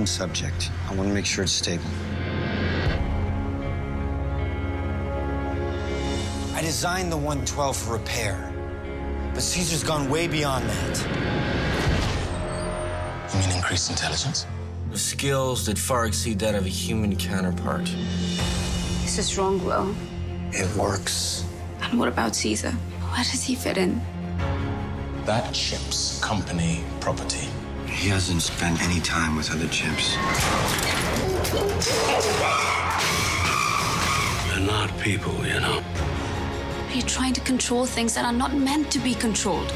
one subject. I want to make sure it's stable. I designed the 112 for repair, but Caesar's gone way beyond that. You mean increased intelligence? With skills that far exceed that of a human counterpart. This is wrong, Will. It works. And what about Caesar? Where does he fit in? That chimp's company property. He hasn't spent any time with other chimps. They're not people, you know. Are you trying to control things that are not meant to be controlled?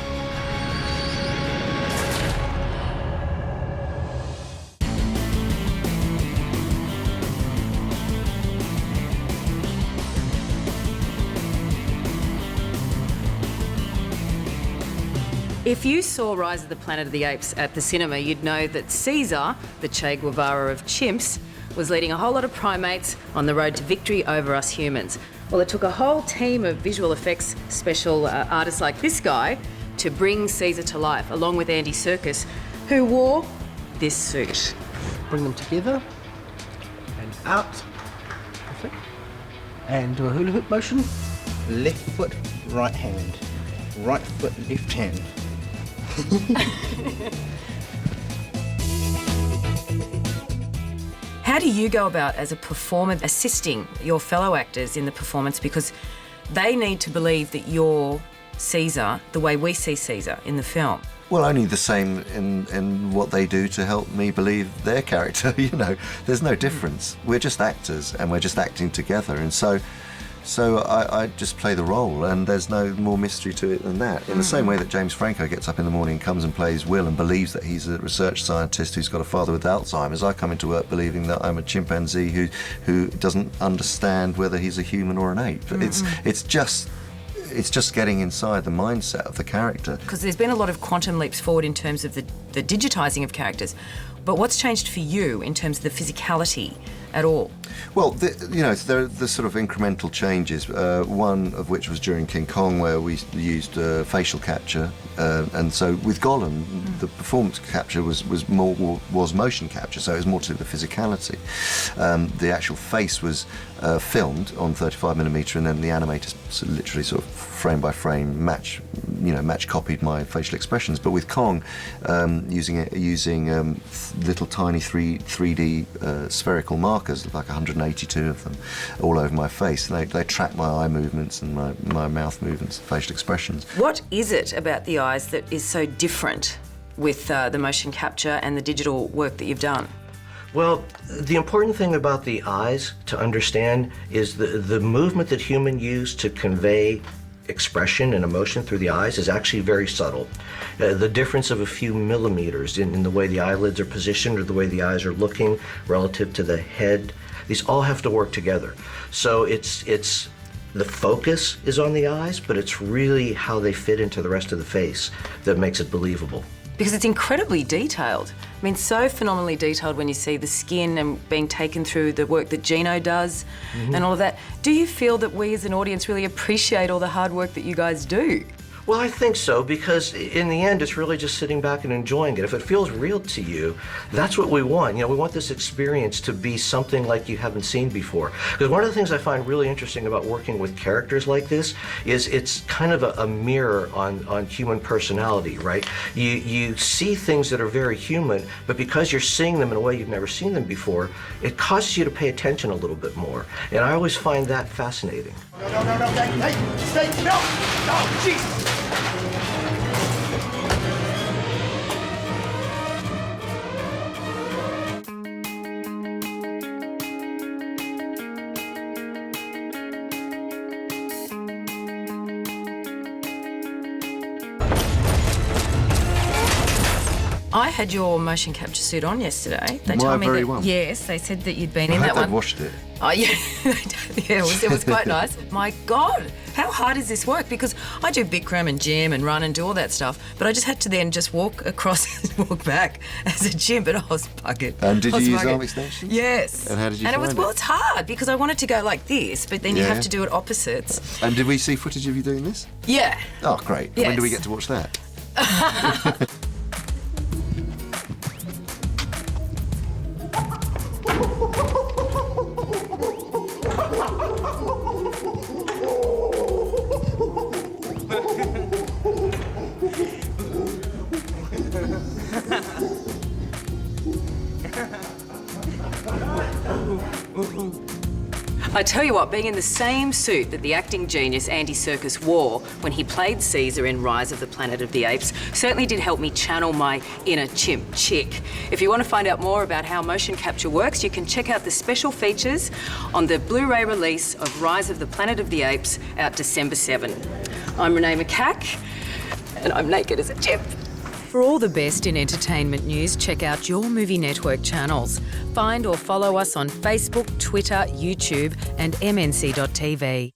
If you saw Rise of the Planet of the Apes at the cinema, you'd know that Caesar, the Che Guevara of chimps, was leading a whole lot of primates on the road to victory over us humans. Well, it took a whole team of visual effects special artists like this guy to bring Caesar to life, along with Andy Serkis, who wore this suit. Bring them together and out. Perfect. And do a hula hoop motion. Left foot, right hand. Right foot, left hand. How do you go about, as a performer, assisting your fellow actors in the performance, because they need to believe that you're Caesar the way we see Caesar in the film? Well, only the same in what they do to help me believe their character, you know. There's no difference. We're just actors and we're just acting together, and so I just play the role, and there's no more mystery to it than that. In the same way that James Franco gets up in the morning, comes and plays Will and believes that he's a research scientist who's got a father with Alzheimer's, I come into work believing that I'm a chimpanzee who doesn't understand whether he's a human or an ape. It's just getting inside the mindset of the character. Because there's been a lot of quantum leaps forward in terms of the digitising of characters, but what's changed for you in terms of the physicality at all? Well, there are the sort of incremental changes, one of which was during King Kong, where we used facial capture, and so with Gollum, the performance capture was motion capture, so it was more to the physicality. The actual face was filmed on 35mm, and then the animators literally sort of frame by frame match copied my facial expressions. But with Kong, using little tiny 3D spherical markers, like 182 of them, all over my face. They track my eye movements and my mouth movements, facial expressions. What is it about the eyes that is so different with the motion capture and the digital work that you've done? Well, the important thing about the eyes to understand is the movement that humans use to convey expression and emotion through the eyes is actually very subtle. The difference of a few millimeters in the way the eyelids are positioned or the way the eyes are looking relative to the head, these all have to work together. So it's the focus is on the eyes, but it's really how they fit into the rest of the face that makes it believable. Because it's incredibly detailed. I mean, so phenomenally detailed when you see the skin and being taken through the work that Gino does and all of that. Do you feel that we as an audience really appreciate all the hard work that you guys do? Well, I think so, because in the end, it's really just sitting back and enjoying it. If it feels real to you, that's what we want. You know, we want this experience to be something like you haven't seen before. Because one of the things I find really interesting about working with characters like this is it's kind of a mirror on human personality, right? You see things that are very human, but because you're seeing them in a way you've never seen them before, it causes you to pay attention a little bit more. And I always find that fascinating. No, stay, no, Jesus! I had your motion capture suit on yesterday. They told me very that, one. yes, they said that you'd been in I that hope one. they've washed it. Oh, yeah, yeah, it was quite nice. My God, how hard is this work? Because I do Bikram and gym and run and do all that stuff, but I just had to then just walk across and walk back as a gym, but I was buggered. And did you use arm extensions? Yes. And how did you find it? Well, it's hard because I wanted to go like this, but then you have to do it opposites. And did we see footage of you doing this? Yeah. Oh, great. Yes. When do we get to watch that? I tell you what, being in the same suit that the acting genius Andy Serkis wore when he played Caesar in Rise of the Planet of the Apes certainly did help me channel my inner chimp chick. If you want to find out more about how motion capture works, you can check out the special features on the Blu-ray release of Rise of the Planet of the Apes out December 7. I'm Renee Brack, and I'm naked as a chimp. For all the best in entertainment news, check out your Movie Network channels. Find or follow us on Facebook, Twitter, YouTube and mnc.tv.